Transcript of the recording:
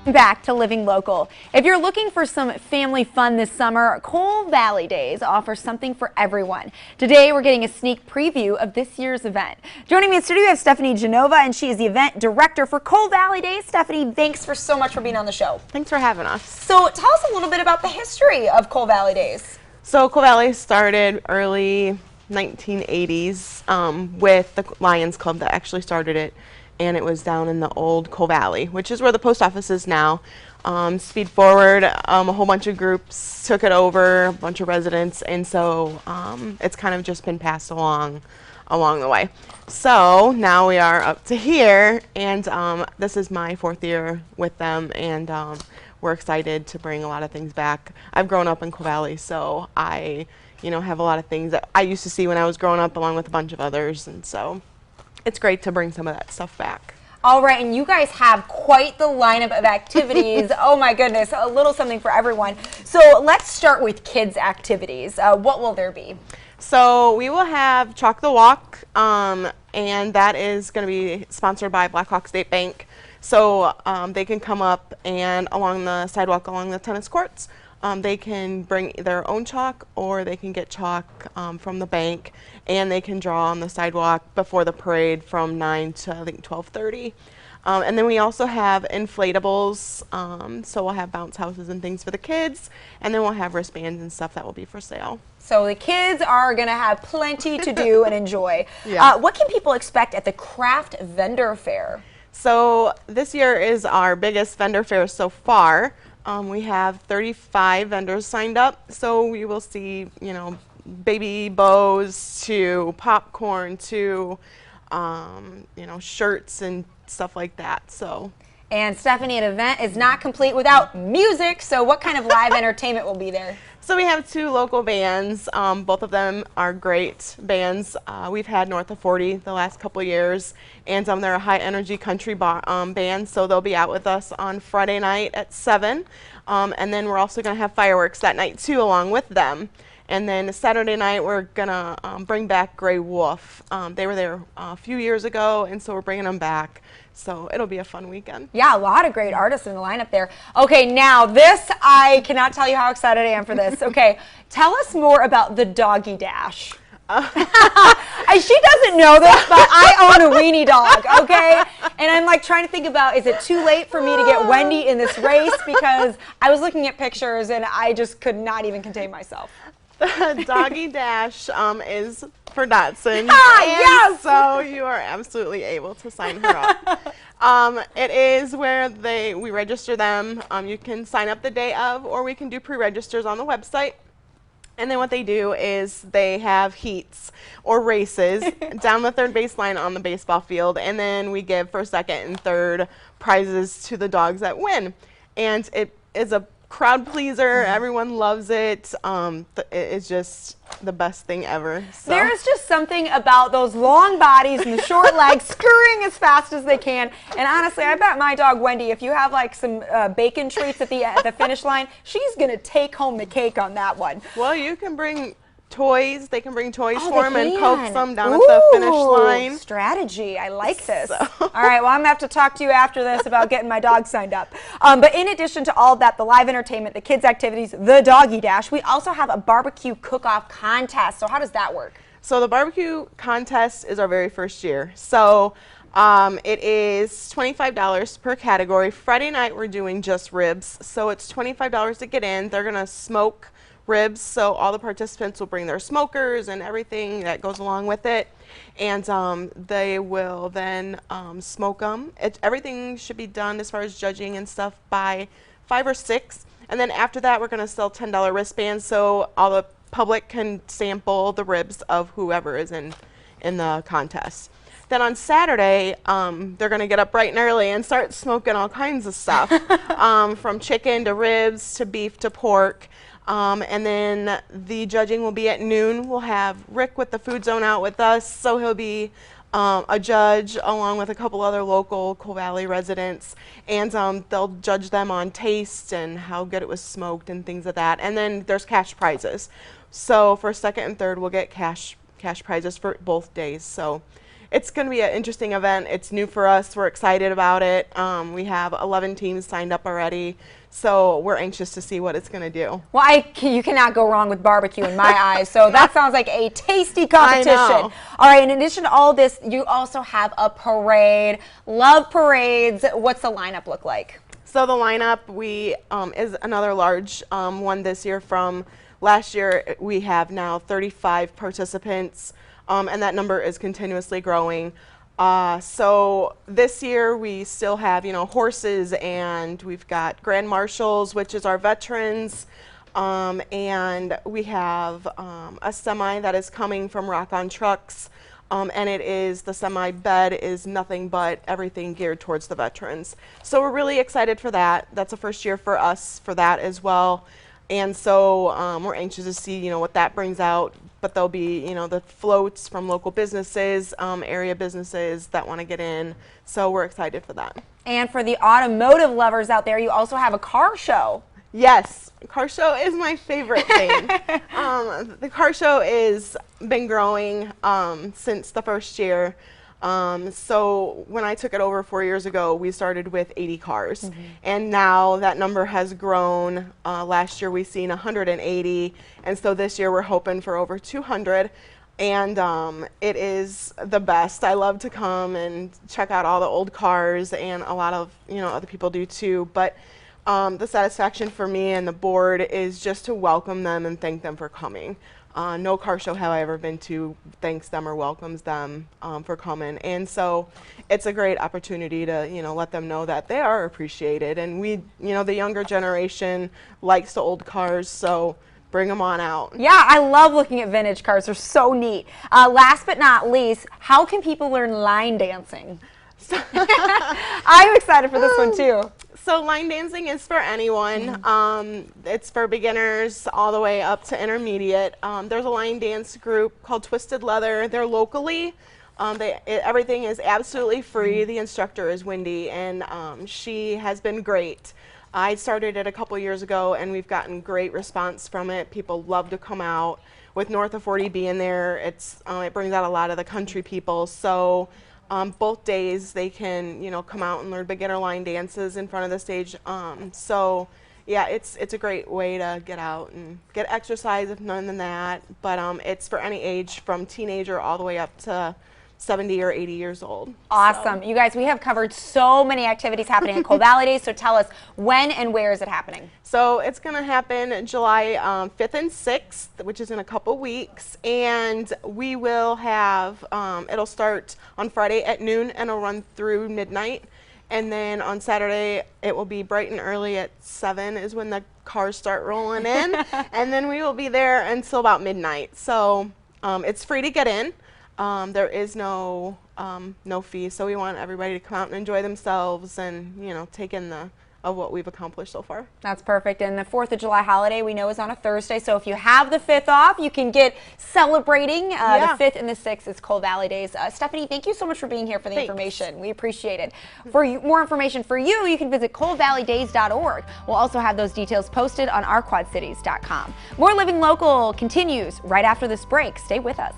Back to living local. If you're looking for some family fun this summer, Coal Valley Days offers something for everyone. Today we're getting a sneak preview of this year's event. Joining me in studio, we have Stephanie Genova, and she is the event director for Coal Valley Days. Stephanie, thanks so much for being on the show. Thanks for having us. So tell us a little bit about the history of Coal Valley Days. So Coal Valley started early 1980s with the Lions Club that actually started it. And it was down in the old Coal Valley, which is where the post office is now. Speed forward, a whole bunch of groups took it over, a bunch of residents, and so it's kind of just been passed along the way. So now we are up to here, and this is my 4th year with them, and we're excited to bring a lot of things back. I've grown up in Coal Valley, so I have a lot of things that I used to see when I was growing up, along with a bunch of others, and so it's great to bring some of that stuff back. All right, and you guys have quite the lineup of activities. Oh my goodness, a little something for everyone. So let's start with kids' activities. What will there be? So we will have Chalk the Walk, and that is going to be sponsored by Blackhawk State Bank. So they can come up and along the sidewalk along the tennis courts. They can bring their own chalk, or they can get chalk from the bank, and they can draw on the sidewalk before the parade from 9 to I think 12:30. And then we also have inflatables, so we'll have bounce houses and things for the kids, and then we'll have wristbands and stuff that will be for sale. So the kids are going to have plenty to do and enjoy. Yeah. What can people expect at the Craft Vendor Fair? So this year is our biggest vendor fair so far. We have 35 vendors signed up, so we will see, baby bows to popcorn to, shirts and stuff like that. So. And Stephanie, an event is not complete without music, so what kind of live entertainment will be there? So we have 2 local bands. Both of them are great bands. We've had North of 40 the last couple of years, and they're a high-energy country band, so they'll be out with us on Friday night at 7. And then we're also going to have fireworks that night, too, along with them. And then Saturday night, we're going to bring back Gray Wolf. They were there a few years ago, and so we're bringing them back. So it'll be a fun weekend. Yeah, a lot of great artists in the lineup there. Okay, now this, I cannot tell you how excited I am for this. Okay, tell us more about the Doggie Dash. She doesn't know this, but I own a weenie dog, okay? And I'm like trying to think about, is it too late for me to get Wendy in this race? Because I was looking at pictures and I just could not even contain myself. The Doggie Dash is for Dotson. Yes! So you are absolutely able to sign her up. It is where we register them. You can sign up the day of, or we can do pre-registers on the website. And then what they do is they have heats or races down the 3rd baseline on the baseball field, and then we give 1st, 2nd, and 3rd prizes to the dogs that win. And it is a crowd pleaser. Everyone loves it. It's just the best thing ever. So. There is just something about those long bodies and the short legs scurrying as fast as they can. And honestly, I bet my dog Wendy, if you have like some bacon treats at the finish line, she's going to take home the cake on that one. Well, you can bring toys. They can bring toys for them and can. coax them down at the finish line. Strategy. I like this. So. All right, well, I'm going to have to talk to you after this about getting my dog signed up. But in addition to all of that, the live entertainment, the kids' activities, the Doggie Dash, we also have a barbecue cook-off contest. So how does that work? So the barbecue contest is our very first year. So it is $25 per category. Friday night, we're doing just ribs. So it's $25 to get in. They're going to smoke ribs, so all the participants will bring their smokers and everything that goes along with it, and they will then smoke them. Everything should be done as far as judging and stuff by 5 or 6, and then after that we're going to sell $10 wristbands so all the public can sample the ribs of whoever is in the contest. Then on Saturday, they're going to get up bright and early and start smoking all kinds of stuff, from chicken to ribs to beef to pork. And then the judging will be at noon. We'll have Rick with the Food Zone out with us, so he'll be a judge along with a couple other local Coal Valley residents, and they'll judge them on taste and how good it was smoked and things like that. And then there's cash prizes. So for 2nd and 3rd, we'll get cash prizes for both days. So it's going to be an interesting event. It's new for us. We're excited about it. We have 11 teams signed up already, so we're anxious to see what it's going to do. Well, you cannot go wrong with barbecue in my eyes, so that sounds like a tasty competition. I know. All right, in addition to all this, you also have a parade. Love parades. What's the lineup look like? So the lineup is another large one this year. From last year, we have now 35 participants, and that number is continuously growing. So this year we still have, horses, and we've got grand marshals, which is our veterans, and we have a semi that is coming from Rock on Trucks, and the semi bed is nothing but everything geared towards the veterans. So we're really excited for that. That's a first year for us for that as well. And so we're anxious to see, what that brings out. But there'll be, the floats from local businesses, area businesses that want to get in. So we're excited for that. And for the automotive lovers out there, you also have a car show. Yes, car show is my favorite thing. The car show has been growing since the first year. So when I took it over 4 years ago, we started with 80 cars, and now that number has grown. Last year we seen 180, and so this year we're hoping for over 200, and it is the best. I love to come and check out all the old cars, and a lot of other people do too, but the satisfaction for me and the board is just to welcome them and thank them for coming. No car show have I ever been to thanks them or welcomes them for coming, and so it's a great opportunity to let them know that they are appreciated, and we the younger generation likes the old cars, so bring them on out. Yeah, I love looking at vintage cars. They're so neat. Last but not least, how can people learn line dancing? I'm excited for this one too. So line dancing is for anyone. It's for beginners all the way up to intermediate. There's a line dance group called Twisted Leather. They're locally. Everything is absolutely free. The instructor is Wendy, and she has been great. I started it a couple years ago, and we've gotten great response from it. People love to come out. With North of 40 being there, it brings out a lot of the country people. So both days they can come out and learn beginner line dances in front of the stage. So yeah, it's a great way to get out and get exercise, if none than that. But it's for any age, from teenager all the way up to 70 or 80 years old. Awesome. So. You guys, we have covered so many activities happening at Coal Valley Days, so tell us, when and where is it happening? So it's going to happen July 5th and 6th, which is in a couple weeks, and we will have, it'll start on Friday at noon and it'll run through midnight, and then on Saturday it will be bright and early at 7 is when the cars start rolling in, and then we will be there until about midnight. So it's free to get in. There is no fee, so we want everybody to come out and enjoy themselves and take in of what we've accomplished so far. That's perfect. And the 4th of July holiday we know is on a Thursday, so if you have the 5th off, you can get celebrating. The 5th and the 6th is Coal Valley Days. Stephanie, thank you so much for being here for the information. We appreciate it. For more information for you, you can visit coalvalleydays.org. We'll also have those details posted on ourquadcities.com. More Living Local continues right after this break. Stay with us.